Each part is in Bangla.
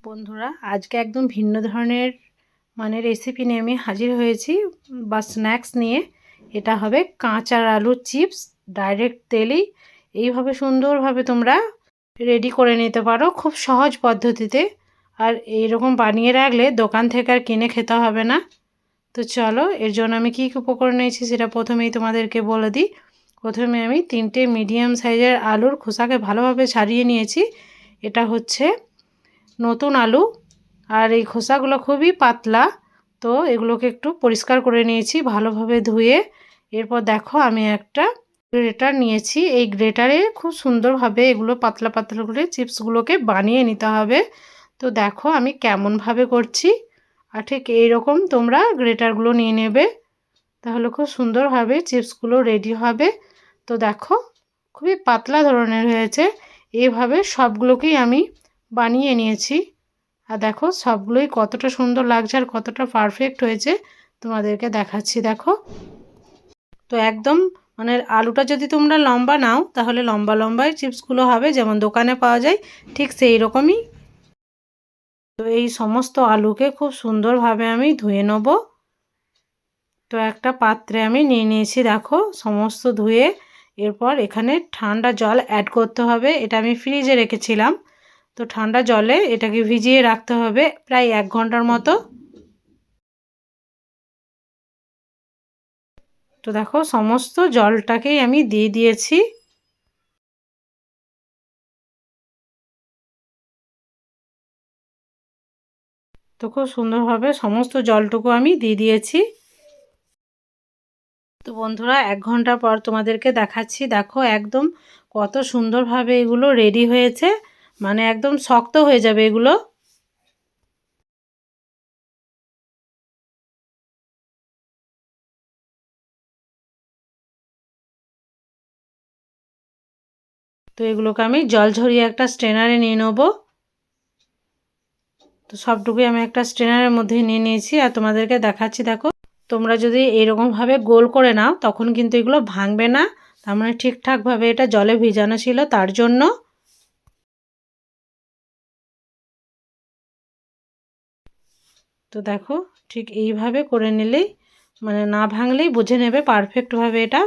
বন্ধুরা আজকে একদম ভিন্ন ধরনের রেসিপি নিয়ে আমি হাজির হয়েছি বা স্ন্যাক্স নিয়ে। এটা হবে কাঁচা আলুর চিপস। ডাইরেক্ট তেলেই এইভাবে সুন্দরভাবে তোমরা রেডি করে নিতে পারো খুব সহজ পদ্ধতিতে। আর এইরকম বানিয়ে রাখলে দোকান থেকে আর কিনে খেতে হবে না। তো চলো, এর জন্য আমি কী কী উপকরণ নিয়েছি সেটা প্রথমেই তোমাদেরকে বলে দিই। প্রথমে আমি 3টে মিডিয়াম সাইজের আলুর খোসাকে ভালোভাবে ছাড়িয়ে নিয়েছি। এটা হচ্ছে নতুন আলু, আর এই খোসাগুলো খুবই পাতলা, তো এগুলোকে একটু পরিষ্কার করে নিয়েছি ভালোভাবে ধুয়ে। এরপর দেখো আমি একটা গ্রেটার নিয়েছি। এই গ্রেটারে খুব সুন্দরভাবে এগুলো পাতলা পাতলা করে চিপসগুলোকে বানিয়ে নিতে হবে। তো দেখো আমি কেমনভাবে করছি, আর ঠিক এইরকম তোমরা গ্রেটারগুলো নিয়ে নেবে, তাহলে খুব সুন্দরভাবে চিপসগুলো রেডি হবে। তো দেখো খুবই পাতলা ধরনের হয়েছে। এইভাবে সবগুলোকেই আমি বানিয়ে নিয়েছি। আর দেখো সবগুলোই কতটা সুন্দর লাগছে আর কতটা পারফেক্ট হয়েছে তোমাদেরকে দেখাচ্ছি। দেখো, তো একদম আলুটা যদি তোমরা লম্বা নাও তাহলে লম্বা লম্বাই চিপসগুলো হবে, যেমন দোকানে পাওয়া যায় ঠিক সেই রকমই। তো এই সমস্ত আলুকে খুব সুন্দরভাবে আমি ধুয়ে নেব। তো একটা পাত্রে আমি নিয়ে নিয়েছি দেখো সমস্ত ধুয়ে। এরপর এখানে ঠান্ডা জল অ্যাড করতে হবে। এটা আমি ফ্রিজে রেখেছিলাম। তো ঠান্ডা জলে এটাকে ভিজিয়ে রাখতে হবে প্রায় 1 ঘন্টার মতো। তো দেখো সমস্ত জলটাকেই আমি দিয়ে দিয়েছি। তো খুব সুন্দরভাবে সমস্ত জলটুকু আমি দিয়ে দিয়েছি। তো বন্ধুরা 1 ঘন্টা পর তোমাদেরকে দেখাচ্ছি। দেখো একদম কত সুন্দরভাবে এগুলো রেডি হয়েছে, একদম শক্ত হয়ে যাবে এগুলো। তো এগুলোকে আমি জল ঝরিয়ে একটা স্ট্রেনারে নিয়ে নেব। তো সবটুকুই আমি একটা স্ট্রেনারের মধ্যে নিয়ে নিয়েছি আর তোমাদেরকে দেখাচ্ছি। দেখো তোমরা যদি এরকমভাবে গোল করে নাও তখন কিন্তু এগুলো ভাঙবে না, তার ঠিকঠাকভাবে এটা জলে ভিজানো ছিল তার জন্য। তো দেখো ঠিক এইভাবে করে নিলেই না ভাঙলেই বুঝে নেবে পারফেক্টভাবে এটা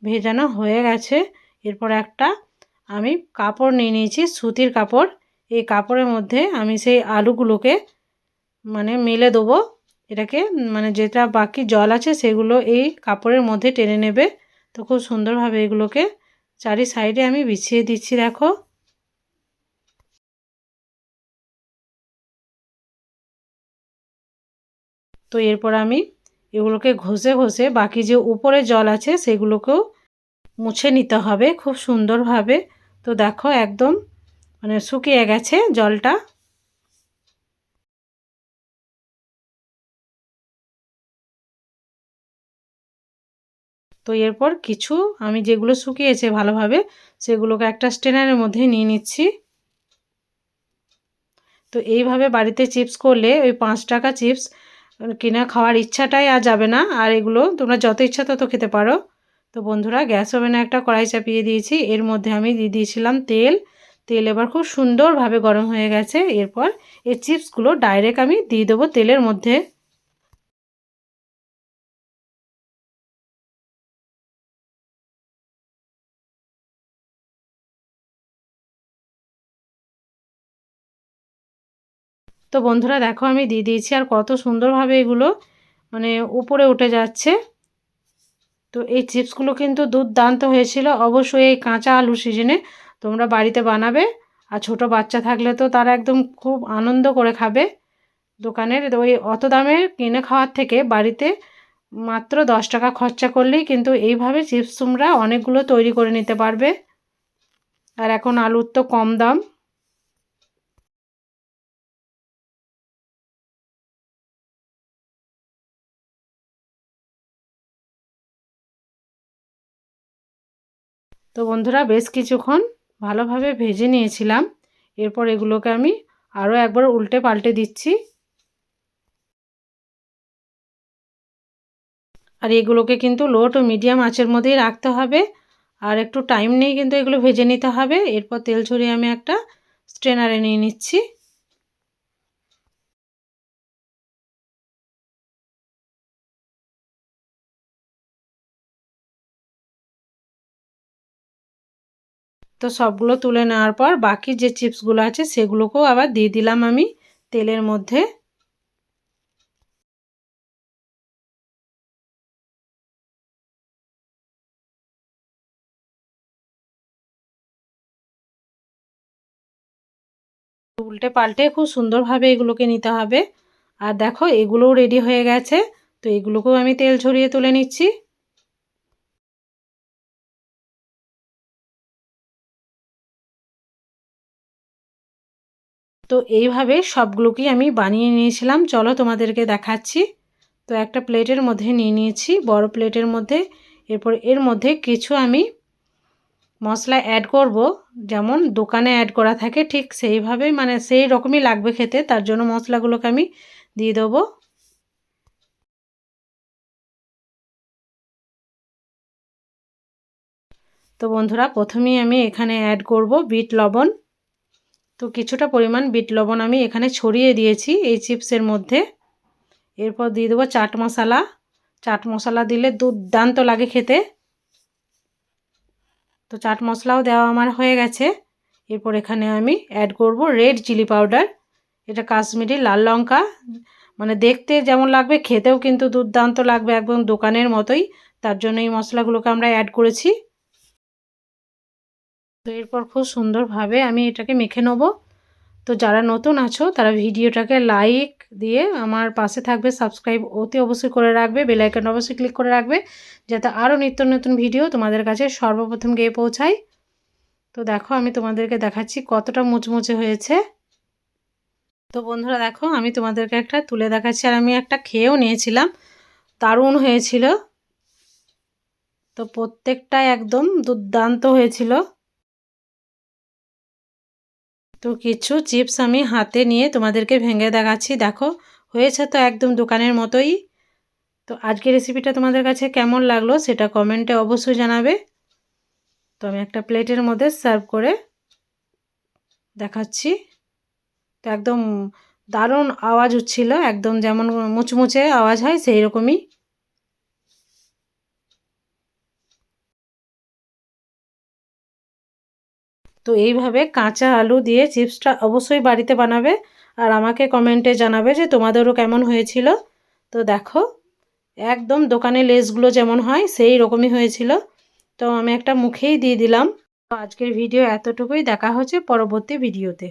ভেজানো হয়ে গেছে। এরপর একটা আমি কাপড় নিয়ে নিয়েছি, সুতির কাপড়। এই কাপড়ের মধ্যে আমি সেই আলুগুলোকে মেলে দেবো। এটাকে যেটা বাকি জল আছে সেগুলো এই কাপড়ের মধ্যে টেনে নেবে। তো খুব সুন্দরভাবে এগুলোকে চারি সাইডে আমি বিছিয়ে দিচ্ছি দেখো। তো এরপর আমি এগুলোকে ঘষে ঘষে বাকি যে উপরে জল আছে সেগুলোকেও মুছে নিতে হবে খুব সুন্দরভাবে। তো দেখো একদম শুকিয়ে গেছে জলটা। তো এরপর কিছু আমি যেগুলো শুকিয়েছে ভালোভাবে সেগুলোকে একটা স্ট্রেনারের মধ্যে নিয়ে নিচ্ছি। তো এইভাবে বাড়িতে চিপস করলে ওই 5 টাকা চিপস কিনে খাওয়ার ইচ্ছাটাই আর যাবে না। আর এগুলো তোমরা যত ইচ্ছা তত খেতে পারো। তো বন্ধুরা গ্যাস ওভেনে একটা কড়াই চাপিয়ে দিয়েছি। এর মধ্যে আমি দিয়ে দিয়েছিলাম তেল। তেল এবার খুব সুন্দরভাবে গরম হয়ে গেছে। এরপর এই চিপসগুলো ডাইরেক্ট আমি দিয়ে দেবো তেলের মধ্যে। তো বন্ধুরা দেখো আমি দিয়ে দিয়েছি, আর কত সুন্দরভাবে এগুলো উপরে উঠে যাচ্ছে। তো এই চিপসগুলো কিন্তু দুর্দান্ত হয়েছিল। অবশ্যই এই কাঁচা আলু সিজনে তোমরা বাড়িতে বানাবে। আর ছোটো বাচ্চা থাকলে তো তারা একদম খুব আনন্দ করে খাবে। দোকানের ওই অত দামের কিনে খাওয়ার থেকে বাড়িতে মাত্র 10 টাকা খরচা করলেই কিন্তু এইভাবে চিপস তোমরা অনেকগুলো তৈরি করে নিতে পারবে। আর এখন আলুর তো কম দাম। তো বন্ধুরা বেশ কিছুক্ষণ ভালোভাবে ভেজে নিয়েছিলাম। এরপর এগুলোকে আমি আরও একবার উল্টে পাল্টে দিচ্ছি। আর এগুলোকে কিন্তু লো টু মিডিয়াম আঁচের মধ্যেই রাখতে হবে। আর একটু টাইম নিয়ে কিন্তু এগুলো ভেজে নিতে হবে। এরপর তেল ছড়িয়ে আমি একটা স্ট্রেনারে নিয়ে নিচ্ছি। তো সবগুলো তুলে নেওয়ার পর বাকি যে চিপসগুলো আছে সেগুলোকেও আবার দিয়ে দিলাম আমি তেলের মধ্যে। উল্টে পাল্টে খুব সুন্দরভাবে এগুলোকে নিতে হবে। আর দেখো এগুলোও রেডি হয়ে গেছে। তো এগুলোকেও আমি তেল ঝরিয়ে তুলে নিচ্ছি। তো এইভাবে সবগুলোকেই আমি বানিয়ে নিয়েছিলাম, চলো তোমাদেরকে দেখাচ্ছি। তো একটা প্লেটের মধ্যে নিয়ে নিয়েছি, বড় প্লেটের মধ্যে। এরপর এর মধ্যে কিছু আমি মশলা অ্যাড করব, যেমন দোকানে অ্যাড করা থাকে ঠিক সেইভাবেই, মানে সেই রকমই লাগবে খেতে, তার জন্য মশলাগুলোকে আমি দিয়ে দেবো। তো বন্ধুরা প্রথমেই আমি এখানে অ্যাড করব বিট লবণ। তো কিছুটা পরিমাণ বিট লবণ আমি এখানে ছড়িয়ে দিয়েছি এই চিপসের মধ্যে। এরপর দিয়ে দেবো চাট মশলা। চাট মশলা দিলে দুর্দান্ত লাগে খেতে। তো চাট মশলাও দেওয়া আমার হয়ে গেছে। এরপর এখানে আমি অ্যাড করব রেড চিলি পাউডার। এটা কাশ্মীরি লাল লঙ্কা, মানে দেখতে যেমন লাগবে খেতেও কিন্তু দুর্দান্ত লাগবে, একদম দোকানের মতোই। তার জন্য এই মশলাগুলোকে আমরা অ্যাড করেছি। তো এরপর খুব সুন্দরভাবে আমি এটাকে মেখে নেব। তো যারা নতুন আছো তারা ভিডিওটাকে লাইক দিয়ে আমার পাশে থাকবে, সাবস্ক্রাইব অতি অবশ্যই করে রাখবে, বেল আইকন অবশ্যই ক্লিক করে রাখবে, যাতে আরও নিত্য নতুন ভিডিও তোমাদের কাছে সর্বপ্রথম গিয়ে পৌঁছায়। তো দেখো আমি তোমাদেরকে দেখাচ্ছি কতটা মুচমুচে হয়েছে। তো বন্ধুরা দেখো আমি তোমাদেরকে একটা তুলে দেখাচ্ছি, আর আমি একটা খেয়েও নিয়েছিলাম, দারুণ হয়েছিল। তো প্রত্যেকটাই একদম দুর্দান্ত হয়েছিল। তো কিছু চিপস আমি হাতে নিয়ে তোমাদেরকে ভেঙে দেখাচ্ছি, দেখো হয়েছে তো একদম দোকানের মতোই। তো আজকের রেসিপিটা তোমাদের কাছে কেমন লাগলো সেটা কমেন্টে অবশ্যই জানাবে। তো আমি একটা প্লেটের মধ্যে সার্ভ করে দেখাচ্ছি। তো একদম দারুণ আওয়াজ হচ্ছিল, একদম যেমন মুচমুচে আওয়াজ হয় সেই রকমই। তো এইভাবে কাঁচা আলু দিয়ে চিপসটা অবশ্যই বাড়িতে বানাবে, আর আমাকে কমেন্টে জানাবে যে তোমাদেরও কেমন হয়েছিল। তো দেখো একদম দোকানে লেসগুলো যেমন হয় সেই রকমই হয়েছিল। তো আমি একটা মুখেই দিয়ে দিলাম। তো আজকের ভিডিও এতটুকুই, দেখা হচ্ছে পরবর্তী ভিডিওতে।